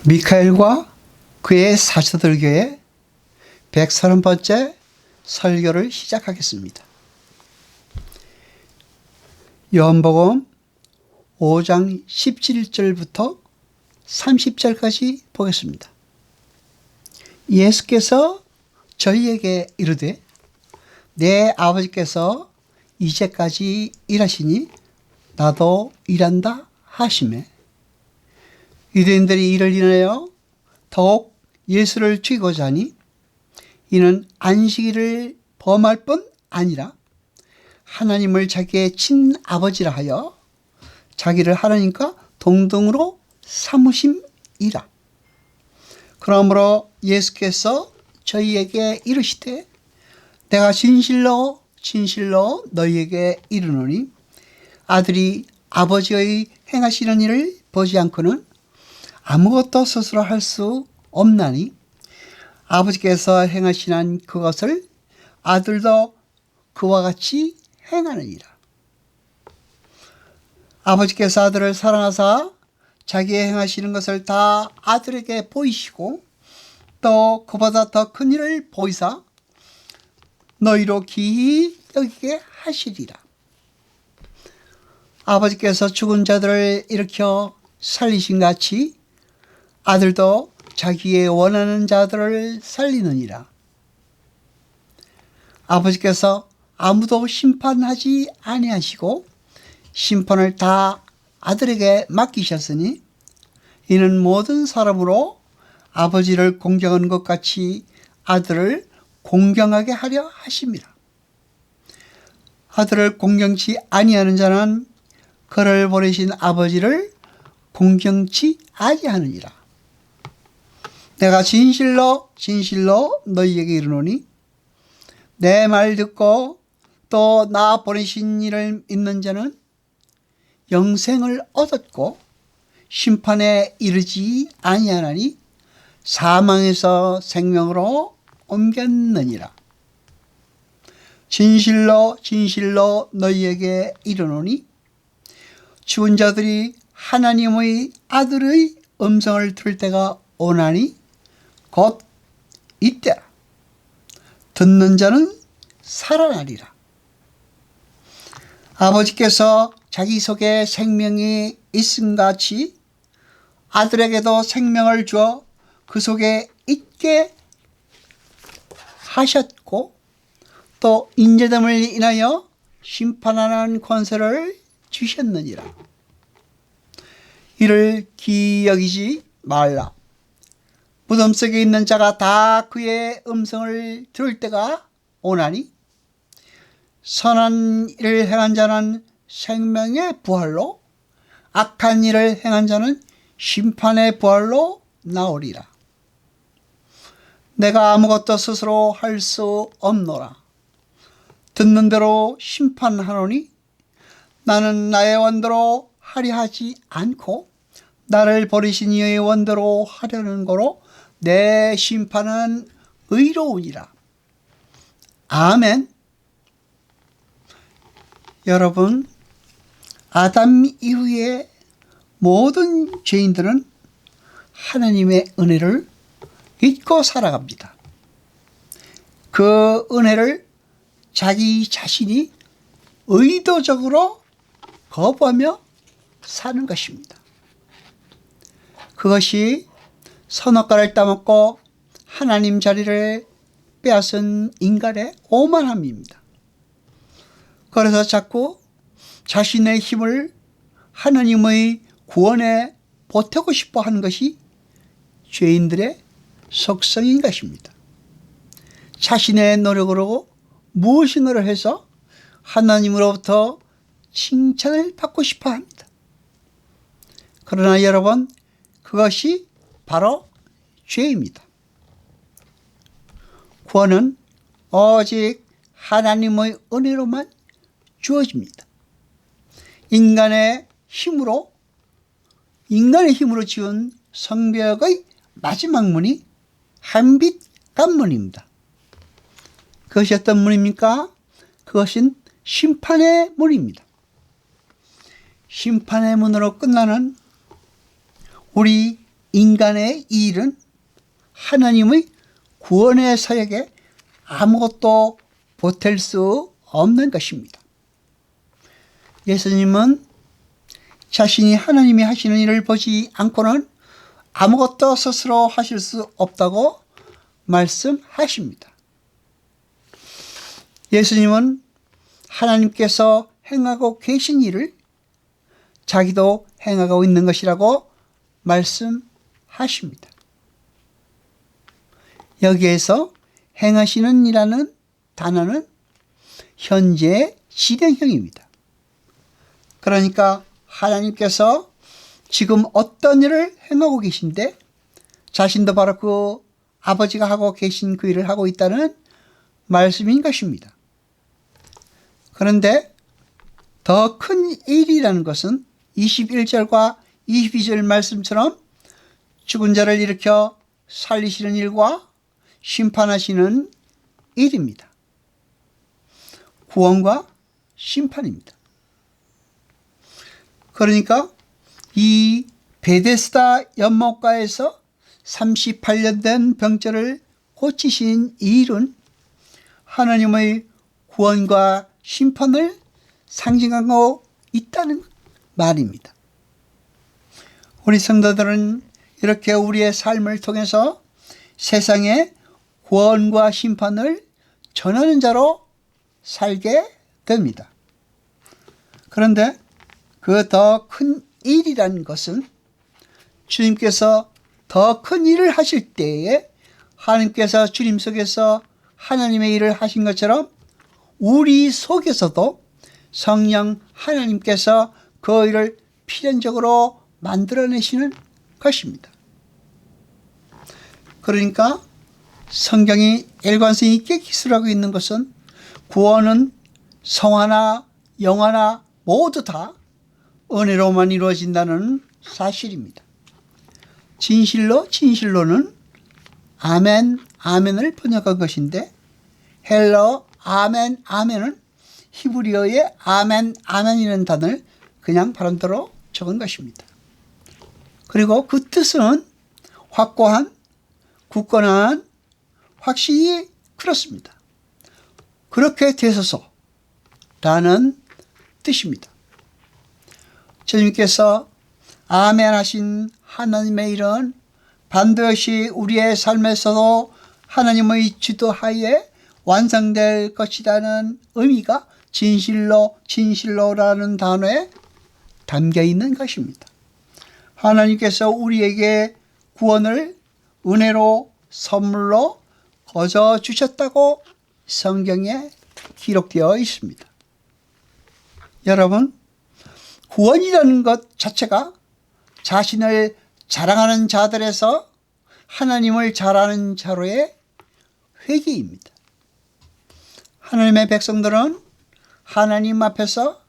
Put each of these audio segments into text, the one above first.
미카엘과 그의 사도들 교회 130번째 설교를 시작하겠습니다. 요한복음 5장 17절부터 30절까지 보겠습니다. 예수께서 저희에게 이르되 내 아버지께서 이제까지 일하시니 나도 일한다 하시매, 유대인들이 이를 인하여 더욱 예수를 죽이고자 하니 이는 안식일을 범할 뿐 아니라 하나님을 자기의 친아버지라 하여 자기를 하나님과 동등으로 삼으심이라. 그러므로 예수께서 저희에게 이르시되 내가 진실로 진실로 너희에게 이르노니 아들이 아버지의 행하시는 일을 보지 않고는 아무것도 스스로 할 수 없나니 아버지께서 행하시는 그것을 아들도 그와 같이 행하느니라. 아버지께서 아들을 사랑하사 자기의 행하시는 것을 다 아들에게 보이시고 또 그보다 더 큰 일을 보이사 너희로 기히 여기게 하시리라. 아버지께서 죽은 자들을 일으켜 살리신 같이 아들도 자기의 원하는 자들을 살리느니라. 아버지께서 아무도 심판하지 아니하시고 심판을 다 아들에게 맡기셨으니 이는 모든 사람으로 아버지를 공경하는 것 같이 아들을 공경하게 하려 하심이라. 아들을 공경치 아니하는 자는 그를 보내신 아버지를 공경치 아니하느니라. 내가 진실로 진실로 너희에게 이르노니 내 말 듣고 또 나 보내신 이를 믿는 자는 영생을 얻었고 심판에 이르지 아니하나니 사망에서 생명으로 옮겼느니라. 진실로 진실로 너희에게 이르노니 죽은 자들이 하나님의 아들의 음성을 들을 때가 오나니 곧 이때라. 듣는 자는 살아나리라. 아버지께서 자기 속에 생명이 있음같이 아들에게도 생명을 주어 그 속에 있게 하셨고 또 인자됨을 인하여 심판하는 권세를 주셨느니라. 이를 기이 여기지 말라. 무덤 속에 있는 자가 다 그의 음성을 들을 때가 오나니 선한 일을 행한 자는 생명의 부활로 악한 일을 행한 자는 심판의 부활로 나오리라. 내가 아무것도 스스로 할 수 없노라. 듣는 대로 심판하노니 나는 나의 원대로 하려 하지 않고 나를 버리신 이의 원대로 하려는 거로 내 심판은 의로우니라. 아멘. 여러분, 아담 이후에 모든 죄인들은 하나님의 은혜를 잊고 살아갑니다. 그 은혜를 자기 자신이 의도적으로 거부하며 사는 것입니다. 그것이 선악과를 따먹고 하나님 자리를 빼앗은 인간의 오만함입니다. 그래서 자꾸 자신의 힘을 하나님의 구원에 보태고 싶어 하는 것이 죄인들의 속성인 것입니다. 자신의 노력으로 무엇인가를 해서 하나님으로부터 칭찬을 받고 싶어 합니다. 그러나 여러분, 그것이 바로 죄입니다. 구원은 오직 하나님의 은혜로만 주어집니다. 인간의 힘으로 지은 성벽의 마지막 문이 한빛 관문입니다. 그것이 어떤 문입니까? 그것은 심판의 문입니다. 심판의 문으로 끝나는 우리 인간의 이 일은 하나님의 구원의 사역에 아무것도 보탤 수 없는 것입니다. 예수님은 자신이 하나님이 하시는 일을 보지 않고는 아무것도 스스로 하실 수 없다고 말씀하십니다. 예수님은 하나님께서 행하고 계신 일을 자기도 행하고 있는 것이라고 말씀하십니다. 여기에서 행하시는 이라는 단어는 현재 진행형입니다. 그러니까 하나님께서 지금 어떤 일을 행하고 계신데 자신도 바로 그 아버지가 하고 계신 그 일을 하고 있다는 말씀인 것입니다. 그런데 더 큰 일이라는 것은 21절과 22절 말씀처럼 죽은 자를 일으켜 살리시는 일과 심판하시는 일입니다. 구원과 심판입니다. 그러니까 이 베데스다 연못가에서 38년 된 병자를 고치신 이 일은 하나님의 구원과 심판을 상징하고 있다는 말입니다. 우리 성도들은 이렇게 우리의 삶을 통해서 세상에 구원과 심판을 전하는 자로 살게 됩니다. 그런데 그 더 큰 일이라는 것은 주님께서 더 큰 일을 하실 때에 하나님께서 주님 속에서 하나님의 일을 하신 것처럼 우리 속에서도 성령 하나님께서 그 일을 필연적으로 만들어내시는 것입니다. 그러니까 성경이 일관성 있게 기술하고 있는 것은 구원은 성화나 영화나 모두 다 은혜로만 이루어진다는 사실입니다. 진실로는 아멘, 아멘을 번역한 것인데 헬러 아멘, 아멘은 히브리어의 아멘, 아멘이라는 단어를 그냥 발음대로 적은 것입니다. 그리고 그 뜻은 확고한, 굳건한, 확실히 그렇습니다. 그렇게 되소서라는 뜻입니다. 주님께서 아멘 하신 하나님의 일은 반드시 우리의 삶에서도 하나님의 지도하에 완성될 것이라는 의미가 진실로라는 단어에 담겨 있는 것입니다. 하나님께서 우리에게 구원을 은혜로 선물로 거저 주셨다고 성경에 기록되어 있습니다. 여러분, 구원이라는 것 자체가 자신을 자랑하는 자들에서 하나님을 잘하는 자로의 회개입니다. 하나님의 백성들은 하나님 앞에서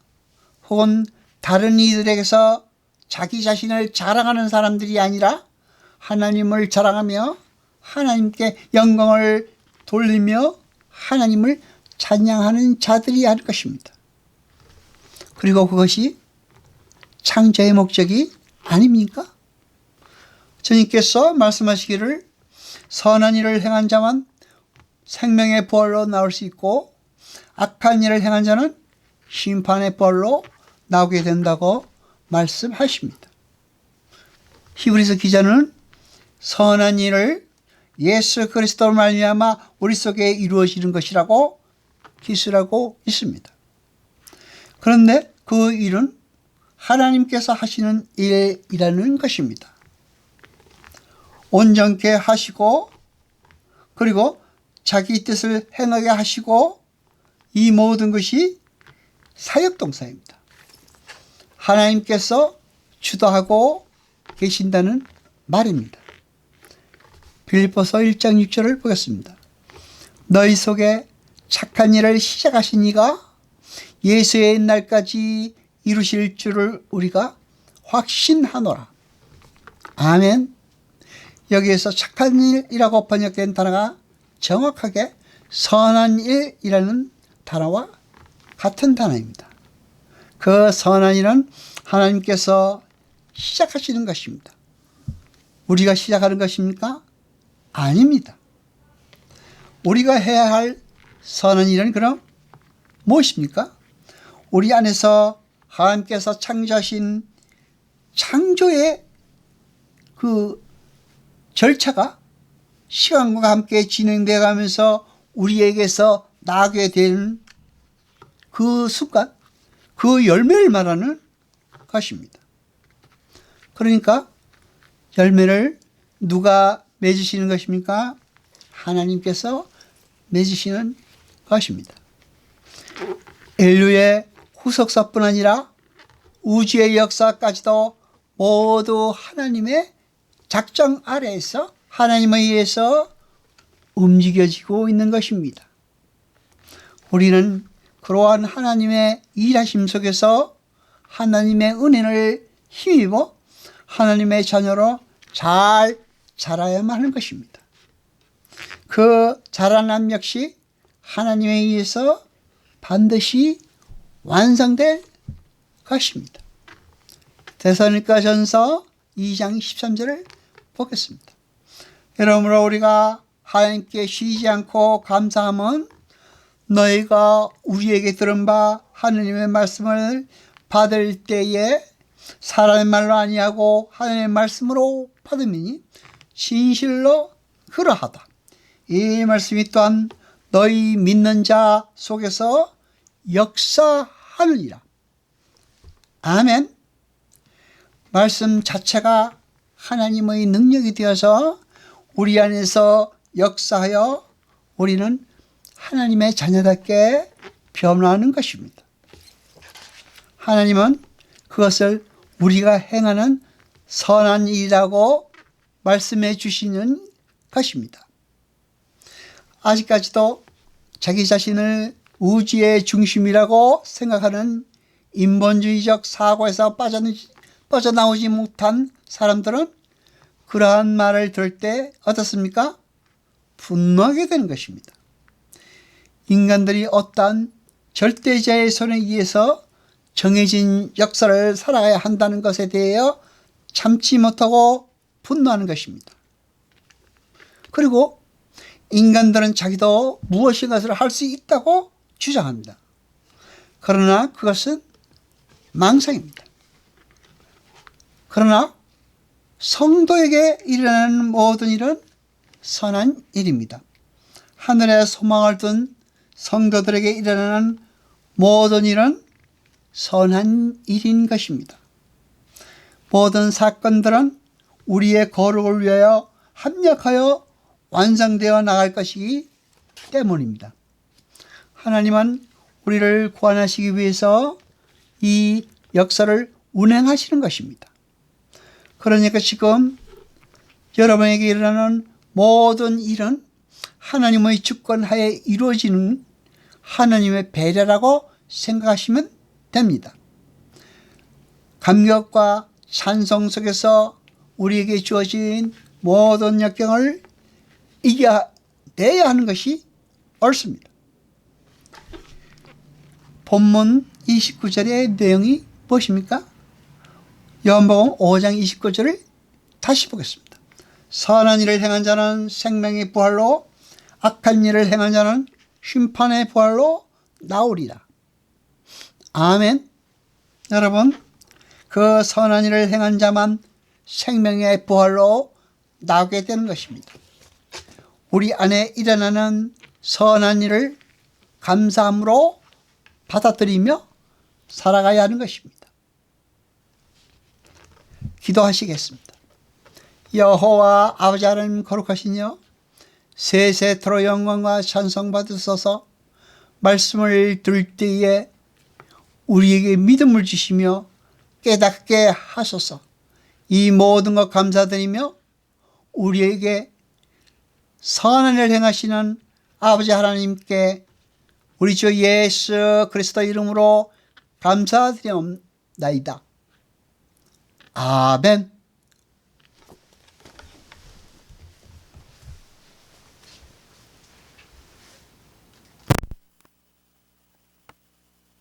혹은 다른 이들에게서 자기 자신을 자랑하는 사람들이 아니라 하나님을 자랑하며 하나님께 영광을 돌리며 하나님을 찬양하는 자들이 할 것입니다. 그리고 그것이 창조의 목적이 아닙니까? 주님께서 말씀하시기를 선한 일을 행한 자만 생명의 부활로 나올 수 있고 악한 일을 행한 자는 심판의 부활로 나오게 된다고 말씀하십니다. 히브리서 기자는 선한 일을 예수 그리스도로 말미암아 우리 속에 이루어지는 것이라고 기술하고 있습니다. 그런데 그 일은 하나님께서 하시는 일이라는 것입니다. 온전케 하시고 그리고 자기 뜻을 행하게 하시고 이 모든 것이 사역동사입니다. 하나님께서 주도하고 계신다는 말입니다. 빌립보서 1장 6절을 보겠습니다. 너희 속에 착한 일을 시작하신 이가 예수의 날까지 이루실 줄을 우리가 확신하노라. 아멘. 여기에서 착한 일이라고 번역된 단어가 정확하게 선한 일이라는 단어와 같은 단어입니다. 그 선한 일은 하나님께서 시작하시는 것입니다. 우리가 시작하는 것입니까? 아닙니다. 우리가 해야 할 선한 일은 그럼 무엇입니까? 우리 안에서 하나님께서 창조하신 창조의 그 절차가 시간과 함께 진행되어 가면서 우리에게서 나게 되는 그 순간, 그 열매를 말하는 것입니다. 그러니까 열매를 누가 맺으시는 것입니까? 하나님께서 맺으시는 것입니다. 인류의 후속사뿐 아니라 우주의 역사까지도 모두 하나님의 작정 아래에서 하나님에 의해서 움직여지고 있는 것입니다. 우리는 그러한 하나님의 일하심 속에서 하나님의 은혜를 힘입어 하나님의 자녀로 잘 자라야만 하는 것입니다. 그 자라남 역시 하나님에 의해서 반드시 완성될 것입니다. 데살로니가전서 2장 13절을 보겠습니다. 그러므로 우리가 하나님께 쉬지 않고 감사함은 너희가 우리에게 들은 바 하나님의 말씀을 받을 때에 사람의 말로 아니하고 하나님의 말씀으로 받음이니 진실로 그러하다. 이 말씀이 또한 너희 믿는 자 속에서 역사하느니라. 아멘. 말씀 자체가 하나님의 능력이 되어서 우리 안에서 역사하여 우리는 하나님의 자녀답게 변화하는 것입니다. 하나님은 그것을 우리가 행하는 선한 일이라고 말씀해 주시는 것입니다. 아직까지도 자기 자신을 우주의 중심이라고 생각하는 인본주의적 사고에서 빠져나오지 못한 사람들은 그러한 말을 들을 때 어떻습니까? 분노하게 되는 것입니다. 인간들이 어떠한 절대자의 손에 의해서 정해진 역사를 살아가야 한다는 것에 대하여 참지 못하고 분노하는 것입니다. 그리고 인간들은 자기도 무엇인가를 할 수 있다고 주장합니다. 그러나 그것은 망상입니다. 그러나 성도에게 일어나는 모든 일은 선한 일입니다. 하늘에 소망을 둔 성도들에게 일어나는 모든 일은 선한 일인 것입니다. 모든 사건들은 우리의 거룩을 위하여 합력하여 완성되어 나갈 것이기 때문입니다. 하나님은 우리를 구원하시기 위해서 이 역사를 운행하시는 것입니다. 그러니까 지금 여러분에게 일어나는 모든 일은 하나님의 주권하에 이루어지는 하나님의 배려라고 생각하시면 됩니다. 감격과 찬송 속에서 우리에게 주어진 모든 역경을 이겨내야 하는 것이 옳습니다. 본문 29절의 내용이 무엇입니까? 요한복음 5장 29절을 다시 보겠습니다. 선한 일을 행한 자는 생명의 부활로 악한 일을 행한 자는 심판의 부활로 나오리라. 아멘. 여러분, 그 선한 일을 행한 자만 생명의 부활로 나오게 되는 것입니다. 우리 안에 일어나는 선한 일을 감사함으로 받아들이며 살아가야 하는 것입니다. 기도하시겠습니다. 여호와 아버지 하나님 거룩하시며 세세토록 영광과 찬송 받으소서. 말씀을 들을 때에 우리에게 믿음을 주시며 깨닫게 하소서. 이 모든 것 감사드리며 우리에게 선한 일을 행하시는 아버지 하나님께 우리 주 예수 그리스도 이름으로 감사드리옵나이다. 아멘.